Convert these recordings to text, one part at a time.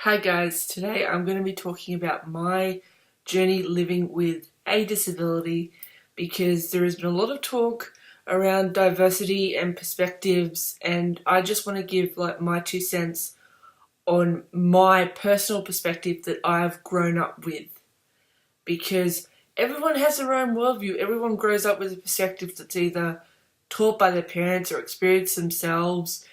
Hi guys, today I'm going to be talking about my journey living with a disability because there has been a lot of talk around diversity and perspectives, and I just want to give my 2 cents on my personal perspective that I've grown up with, because everyone has their own worldview. Everyone grows up with a perspective that's either taught by their parents or experienced themselves,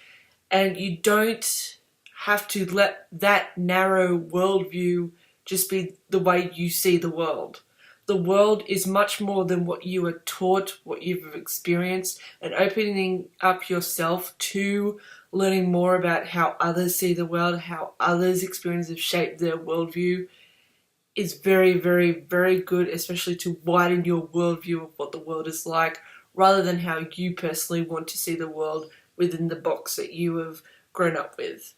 and you don't have to let that narrow worldview just be the way you see the world. The world is much more than what you are taught, what you've experienced, and opening up yourself to learning more about how others see the world, how others' experiences have shaped their worldview is very, very, very good, especially to widen your worldview of what the world is like, rather than how you personally want to see the world within the box that you have grown up with.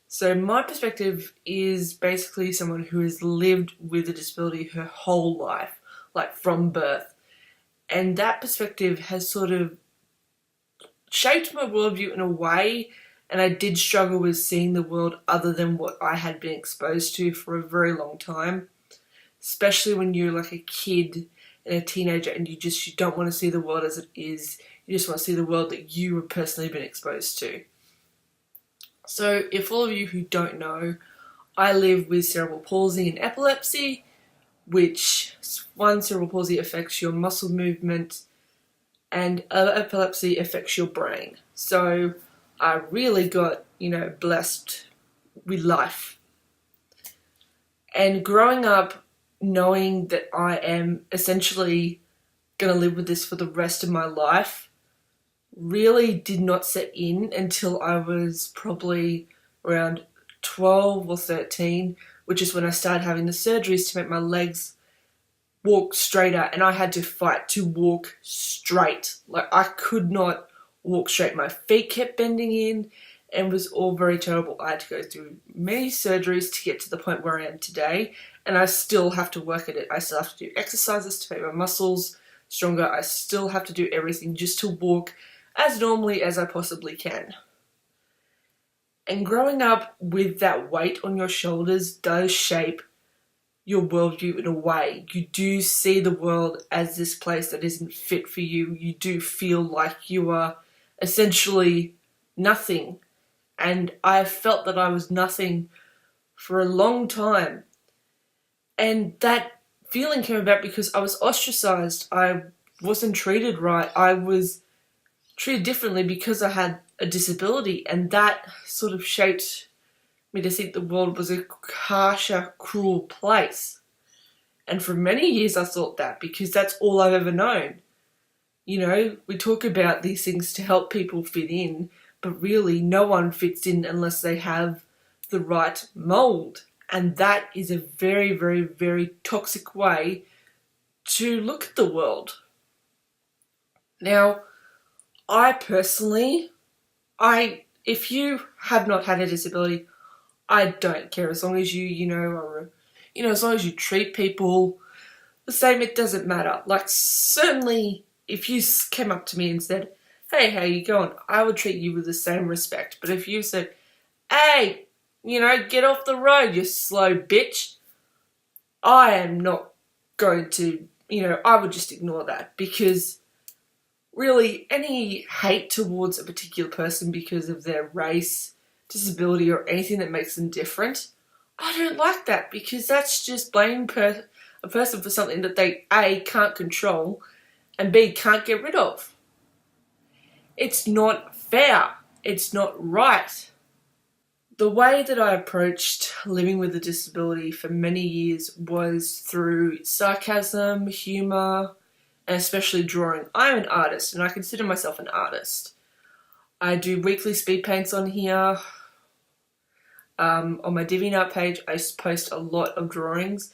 So my perspective is basically someone who has lived with a disability her whole life, like from birth. And that perspective has sort of shaped my worldview in a way, and I did struggle with seeing the world other than what I had been exposed to for a very long time, especially when you're like a kid and a teenager and you don't want to see the world as it is. You just want to see the world that you have personally been exposed to. So, if all of you who don't know, I live with cerebral palsy and epilepsy, which one, cerebral palsy affects your muscle movement and epilepsy affects your brain. So, I really got, blessed with life. And growing up, knowing that I am essentially going to live with this for the rest of my life, really did not set in until I was probably around 12 or 13, which is when I started having the surgeries to make my legs walk straighter, and I had to fight to walk straight. Like, I could not walk straight. My feet kept bending in and was all very terrible. I had to go through many surgeries to get to the point where I am today, and I still have to work at it. I still have to do exercises to make my muscles stronger. I still have to do everything just to walk as normally as I possibly can. And growing up with that weight on your shoulders does shape your worldview in a way. You do see the world as this place that isn't fit for you. You do feel like you are essentially nothing. And I felt that I was nothing for a long time. And that feeling came about because I was ostracized. I wasn't treated right. I was treated differently because I had a disability, and that sort of shaped me to think the world was a harsher, cruel place. And for many years I thought that, because that's all I've ever known. We talk about these things to help people fit in, but really no one fits in unless they have the right mold. And that is a very, very, very toxic way to look at the world. Now, I personally, if you have not had a disability, I don't care. As long as as long as you treat people the same, it doesn't matter. Like, certainly, if you came up to me and said, "Hey, how you going?" I would treat you with the same respect. But if you said, "Hey, get off the road, you slow bitch," I am not going to, I would just ignore that, because really, any hate towards a particular person because of their race, disability, or anything that makes them different, I don't like that, because that's just blaming a person for something that they A, can't control, and B, can't get rid of. It's not fair. It's not right. The way that I approached living with a disability for many years was through sarcasm, humour, and especially drawing. I'm an artist, and I consider myself an artist. I do weekly speed paints on here. On my DeviantArt page, I post a lot of drawings,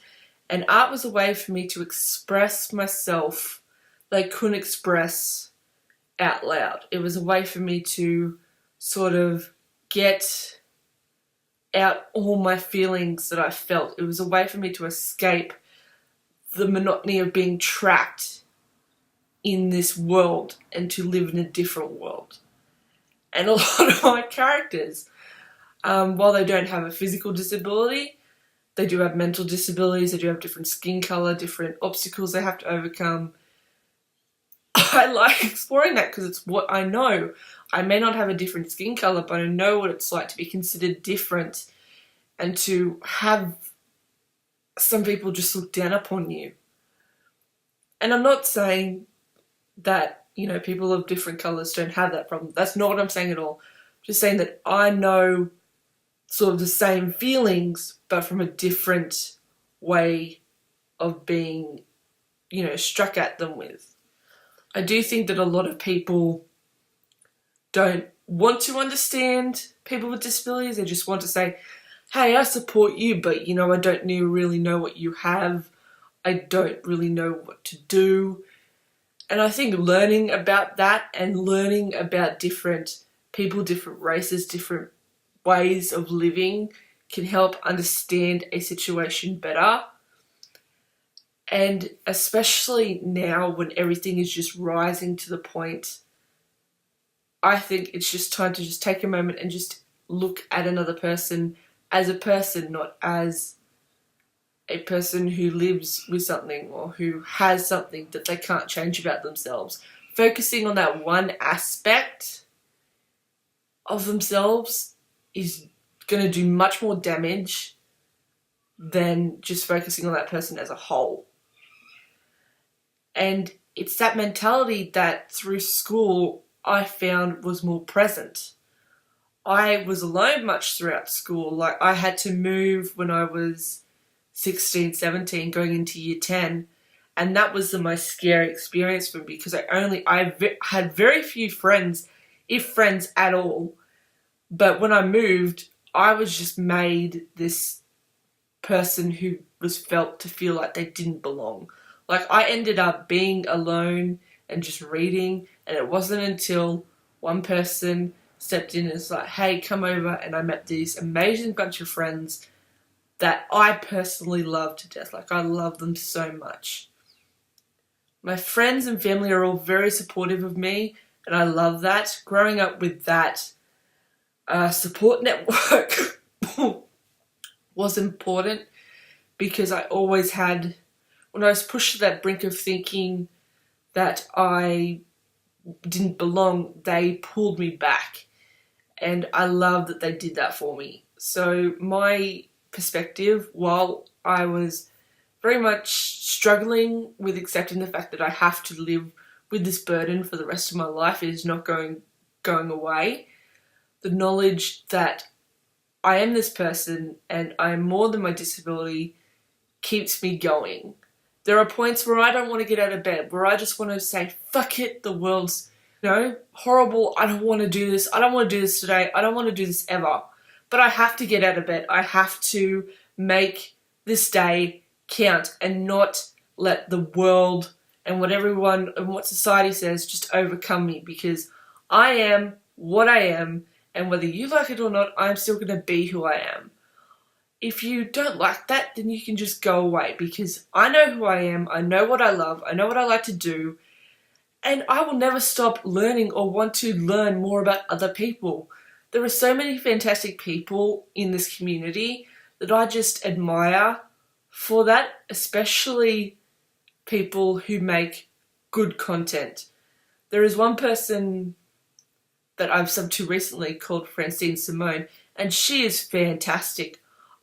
and art was a way for me to express myself that I couldn't express out loud. It was a way for me to sort of get out all my feelings that I felt. It was a way for me to escape the monotony of being trapped in this world and to live in a different world. And a lot of my characters While they don't have a physical disability, they do have mental disabilities, they do have different skin colour, different obstacles they have to overcome. I like exploring that because it's what I know. I may not have a different skin colour, but I know what it's like to be considered different and to have some people just look down upon you. And I'm not saying that, you know, people of different colours don't have that problem. That's not what I'm saying at all. I'm just saying that I know sort of the same feelings, but from a different way of being, you know, struck at them with. I do think that a lot of people don't want to understand people with disabilities. They just want to say, hey, I support you, but, you know, I don't really know what you have. I don't really know what to do. And I think learning about that and learning about different people, different races, different ways of living can help understand a situation better. And especially now when everything is just rising to the point, I think it's just time to just take a moment and just look at another person as a person, not as a person who lives with something or who has something that they can't change about themselves. Focusing on that one aspect of themselves is going to do much more damage than just focusing on that person as a whole. And it's that mentality that through school I found was more present. I was alone much throughout school. Like, I had to move when I was 16, 17, going into year 10. And that was the most scary experience for me because I had very few friends, if friends at all. But when I moved, I was just made this person who was felt to feel like they didn't belong. Like, I ended up being alone and just reading, and it wasn't until one person stepped in and was like, hey, come over, and I met these amazing bunch of friends that I personally love to death. Like, I love them so much. My friends and family are all very supportive of me, and I love that. Growing up with that support network was important because I always had, when I was pushed to that brink of thinking that I didn't belong, they pulled me back. And I love that they did that for me. So my perspective, while I was very much struggling with accepting the fact that I have to live with this burden for the rest of my life, it is not going away. The knowledge that I am this person and I am more than my disability keeps me going. There are points where I don't want to get out of bed, where I just want to say, fuck it, the world's, you know, horrible, I don't want to do this, I don't want to do this today, I don't want to do this ever. But I have to get out of bed, I have to make this day count and not let the world and what everyone and what society says just overcome me, because I am what I am, and whether you like it or not, I'm still going to be who I am. If you don't like that, then you can just go away, because I know who I am, I know what I love, I know what I like to do, and I will never stop learning or want to learn more about other people. There are so many fantastic people in this community that I just admire for that, especially people who make good content. There is one person that I've subbed to recently called Francina Simone, and she is fantastic.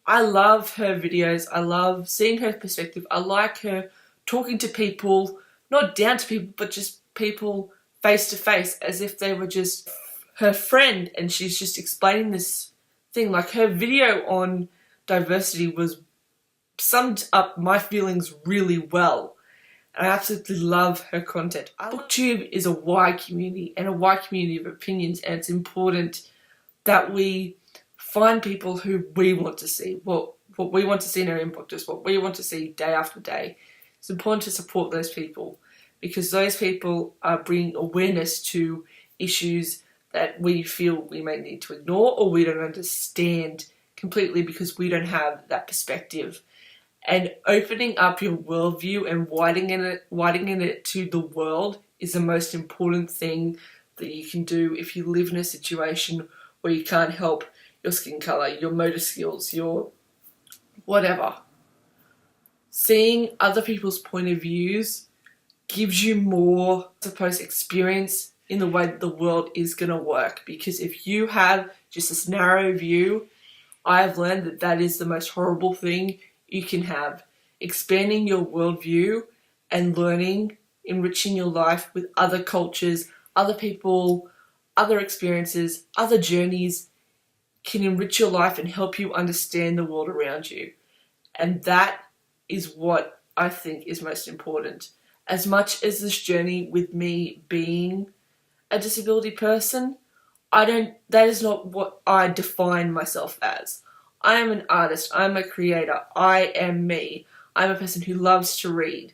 I love her videos, I love seeing her perspective, I like her talking to people, not down to people, but just people face to face, as if they were just her friend, and she's just explaining this thing. Like, her video on diversity summed up my feelings really well. I absolutely love her content. BookTube is a wide community and a wide community of opinions, and it's important that we find people who we want to see, what we want to see in our inbox, just what we want to see day after day. It's important to support those people, because those people are bringing awareness to issues that we feel we may need to ignore or we don't understand completely because we don't have that perspective. And opening up your worldview and widening it to the world is the most important thing that you can do if you live in a situation where you can't help your skin colour, your motor skills, your whatever. Seeing other people's point of views gives you more, I suppose, experience in the way that the world is going to work. Because if you have just this narrow view, I've learned that that is the most horrible thing you can have. Expanding your worldview and learning, enriching your life with other cultures, other people, other experiences, other journeys can enrich your life and help you understand the world around you. And that is what I think is most important. As much as this journey with me being a disability person, that is not what I define myself as. I am an artist, I'm a creator, I am me. I'm a person who loves to read.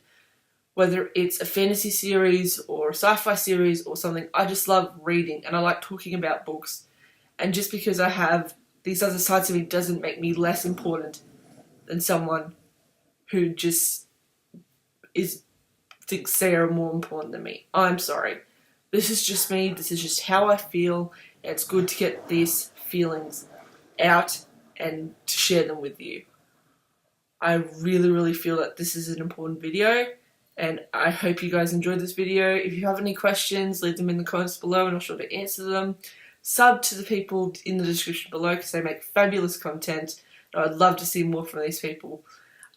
Whether it's a fantasy series or a sci-fi series or something, I just love reading and I like talking about books. And just because I have these other sides of me doesn't make me less important than someone who just thinks they are more important than me. I'm sorry. This is just me, this is just how I feel, and it's good to get these feelings out and to share them with you. I really, really feel that this is an important video, and I hope you guys enjoyed this video. If you have any questions, leave them in the comments below and I'll sure to answer them. Sub to the people in the description below because they make fabulous content, and I'd love to see more from these people.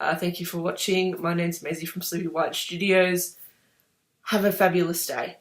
Thank you for watching. My name's Maisie from Sleepy White Studios. Have a fabulous day.